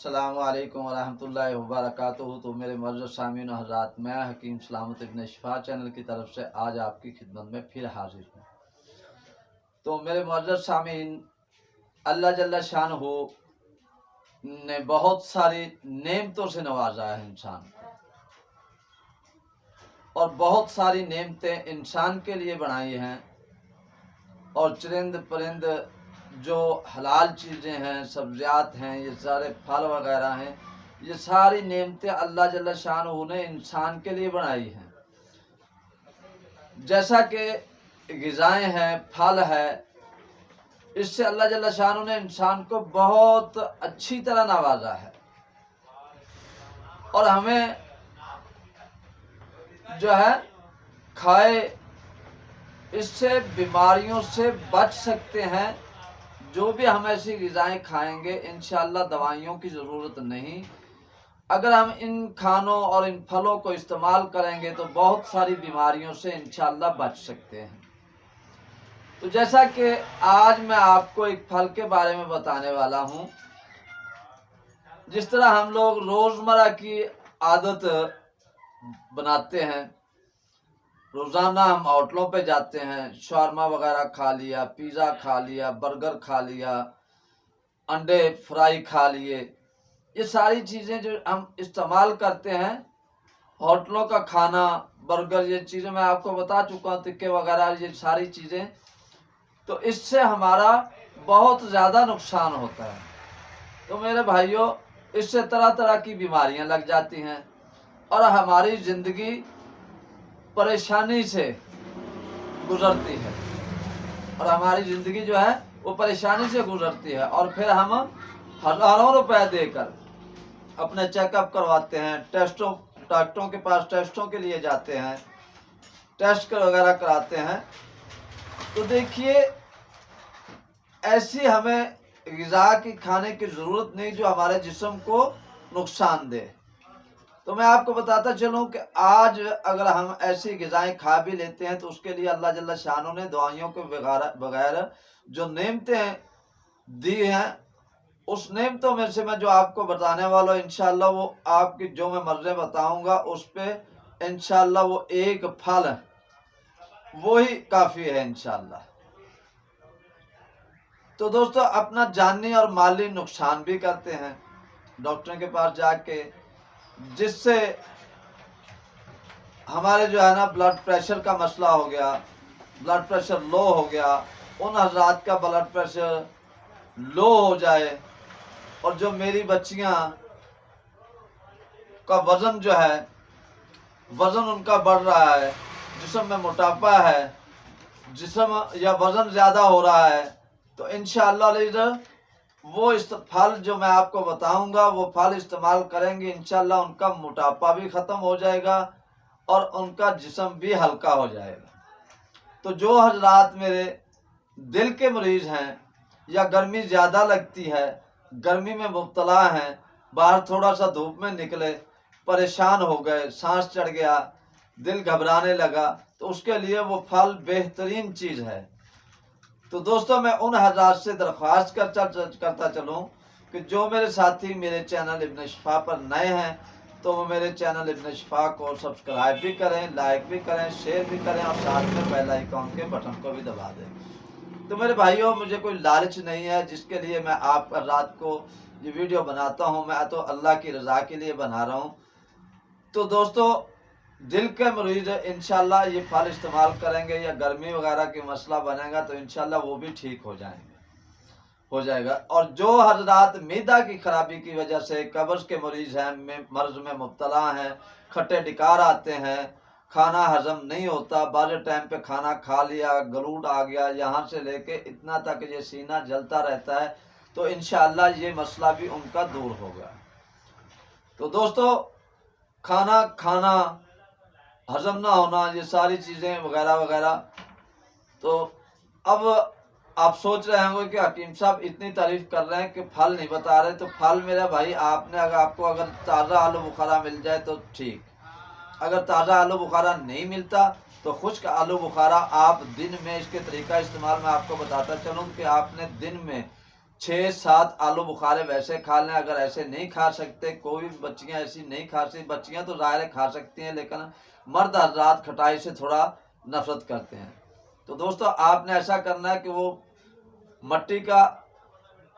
अस्सलामु अलैकुम वरहमतुल्लाहि वबरकातुहू। तो मेरे मर्ज़ सामीन हज़रात, मैं हकीम सलामत इब्न शिफा चैनल की तरफ से आज आपकी खिदमत में फिर हाजिर हूँ। तो मेरे मर्ज़ सामीन, अल्लाह जल्ला शानहू ने बहुत सारी नेमतों से नवाजा है इंसान को, और बहुत सारी नेमतें इंसान के लिए बनाई हैं। और चरिंद परिंद जो हलाल चीज़ें हैं, सब्ज़ियात हैं, ये सारे फल वगैरह हैं, ये सारी नेमतें अल्लाह जल्ला शानहू ने इंसान के लिए बनाई हैं। जैसा कि ग़िज़ाएँ हैं, फल है, इससे अल्लाह जल्ला शानहू ने इंसान को बहुत अच्छी तरह नवाजा है। और हमें जो है खाए, इससे बीमारियों से बच सकते हैं। जो भी हम ऐसी ग़िज़ाएँ खाएंगे, इंशाअल्लाह दवाइयों की ज़रूरत नहीं। अगर हम इन खानों और इन फलों को इस्तेमाल करेंगे तो बहुत सारी बीमारियों से इंशाअल्लाह बच सकते हैं। तो जैसा कि आज मैं आपको एक फल के बारे में बताने वाला हूँ। जिस तरह हम लोग रोज़मर्रा की आदत बनाते हैं, रोज़ाना हम होटलों पे जाते हैं, शवारमा वगैरह खा लिया, पिज़्ज़ा खा लिया, बर्गर खा लिया, अंडे फ्राई खा लिए, ये सारी चीज़ें जो हम इस्तेमाल करते हैं, होटलों का खाना, बर्गर, ये चीज़ें मैं आपको बता चुका हूँ, टिक्के वगैरह, ये सारी चीज़ें, तो इससे हमारा बहुत ज़्यादा नुकसान होता है। तो मेरे भाइयों, इससे तरह तरह की बीमारियां लग जाती हैं और हमारी ज़िंदगी परेशानी से गुजरती है, और हमारी ज़िंदगी जो है वो परेशानी से गुजरती है। और फिर हम हज़ारों रुपए देकर अपने चेकअप करवाते हैं, डॉक्टरों के पास टेस्टों के लिए जाते हैं, टेस्ट वगैरह कराते हैं। तो देखिए, ऐसी हमें ग़िज़ा की खाने की ज़रूरत नहीं जो हमारे जिस्म को नुकसान दे। तो मैं आपको बताता चलूँ कि आज अगर हम ऐसी ग़िज़ाएँ खा भी लेते हैं तो उसके लिए अल्लाह जल्ला शानहू ने दवाइयों के बगैर जो नेमतें दी हैं, उस नेमतों में से मैं जो आपको बताने वाला हूँ, इंशाअल्लाह वो आपकी जो मैं मर्ज़ें बताऊँगा उस पे इंशाअल्लाह वो एक फल है, वो ही काफ़ी है इंशाअल्लाह। तो दोस्तों, अपना जानी और माली नुकसान भी करते हैं डॉक्टर के पास जाके, जिससे हमारे जो है ना ब्लड प्रेशर का मसला हो गया, ब्लड प्रेशर लो हो गया, उन हज़रात का ब्लड प्रेशर लो हो जाए, और जो मेरी बच्चियां का वज़न जो है, वज़न उनका बढ़ रहा है, जिस्म में मोटापा है, जिस्म या वज़न ज़्यादा हो रहा है, तो इंशाअल्लाह वो इस फल जो मैं आपको बताऊंगा, वो फल इस्तेमाल करेंगे, इंशाअल्लाह उनका मोटापा भी ख़त्म हो जाएगा और उनका जिस्म भी हल्का हो जाएगा। तो जो हज़रात मेरे दिल के मरीज़ हैं, या गर्मी ज़्यादा लगती है, गर्मी में मुब्तला हैं, बाहर थोड़ा सा धूप में निकले, परेशान हो गए, सांस चढ़ गया, दिल घबराने लगा, तो उसके लिए वो फल बेहतरीन चीज़ है। तो दोस्तों, मैं उन हज़रात से दरख्वास्त करता चलूँ कि जो मेरे साथी मेरे चैनल इब्न शिफा पर नए हैं, तो वो मेरे चैनल इब्न शिफा को सब्सक्राइब भी करें, लाइक भी करें, शेयर भी करें, और साथ में बेल आइकॉन के बटन को भी दबा दें। तो मेरे भाइयों, मुझे कोई लालच नहीं है जिसके लिए मैं आप रात को ये वीडियो बनाता हूँ, मैं तो अल्लाह की रज़ा के लिए बना रहा हूँ। तो दोस्तों, दिल के मरीज़ इंशाअल्लाह ये फल इस्तेमाल करेंगे, या गर्मी वगैरह की मसला बनेगा तो इंशाअल्लाह वो भी ठीक हो जाएगा। और जो हज़रात मैदा की खराबी की वजह से कब्ज़ के मरीज़ हैं, मर्ज़ में मुब्तला हैं, खट्टे डिकार आते हैं, खाना हज़म नहीं होता, बाज़ टाइम पे खाना खा लिया, गलूट आ गया, यहाँ से लेके इतना तक ये सीना जलता रहता है, तो इंशाअल्लाह ये मसला भी उनका दूर होगा। तो दोस्तों, खाना हज़म ना होना, ये सारी चीज़ें वगैरह वगैरह, तो अब आप सोच रहे होंगे कि हकीम साहब इतनी तारीफ़ कर रहे हैं कि फल नहीं बता रहे। तो फल मेरा भाई, आपको अगर ताज़ा आलू बुखारा मिल जाए तो ठीक, अगर ताज़ा आलू बुखारा नहीं मिलता तो खुश्क आलू बुखारा आप दिन में, इसके तरीका इस्तेमाल मैं आपको बताता चलूँ कि आपने दिन में 6-7 आलू बुखारे वैसे खा लें। अगर ऐसे नहीं खा सकते, कोई भी बच्चियां ऐसी नहीं खा सकती, बच्चियां तो ज़ाहिर है खा सकती हैं, लेकिन मर्द हजरात खटाई से थोड़ा नफरत करते हैं। तो दोस्तों आपने ऐसा करना है कि वो मट्टी का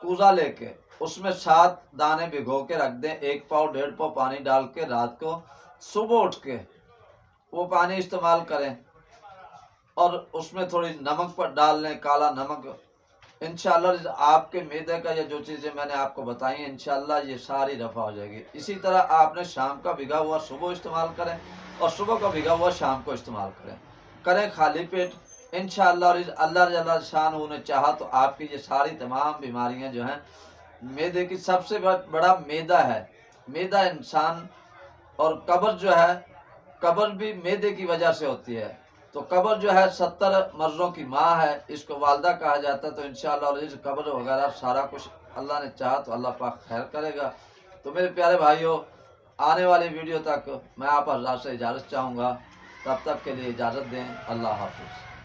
कूजा लेके उसमें 7 दाने भिगो के रख दें, 1 पाव 1.5 पाव पानी डाल के रात को, सुबह उठ के वो पानी इस्तेमाल करें और उसमें थोड़ी नमक पर डाल लें, काला नमक। इंशाल्लाह आपके मैदे का या जो चीज़ें मैंने आपको बताई हैं इंशाल्लाह ये सारी रफ़ा हो जाएगी। इसी तरह आपने शाम का भिगा हुआ सुबह इस्तेमाल करें और सुबह का भिगा हुआ शाम को इस्तेमाल करें खाली पेट इंशाल्लाह। और अल्लाह जल्ल शान ने चाहा तो आपकी ये सारी तमाम बीमारियां जो हैं, मैदे की सबसे बड़ा मैदा है। मैदा इंसान और कब्र जो है, कब्र भी मैदे की वजह से होती है। तो कब्र जो है 70 मर्ज़ों की माँ है, इसको वालदा कहा जाता है। तो इंशाअल्लाह इस कब्र वगैरह सारा कुछ अल्लाह ने चाहा तो अल्लाह पाक खैर करेगा। तो मेरे प्यारे भाइयों, आने वाली वीडियो तक मैं आप हज़रात से इजाज़त चाहूँगा। तब तक के लिए इजाज़त दें। अल्लाह हाफ़िज़।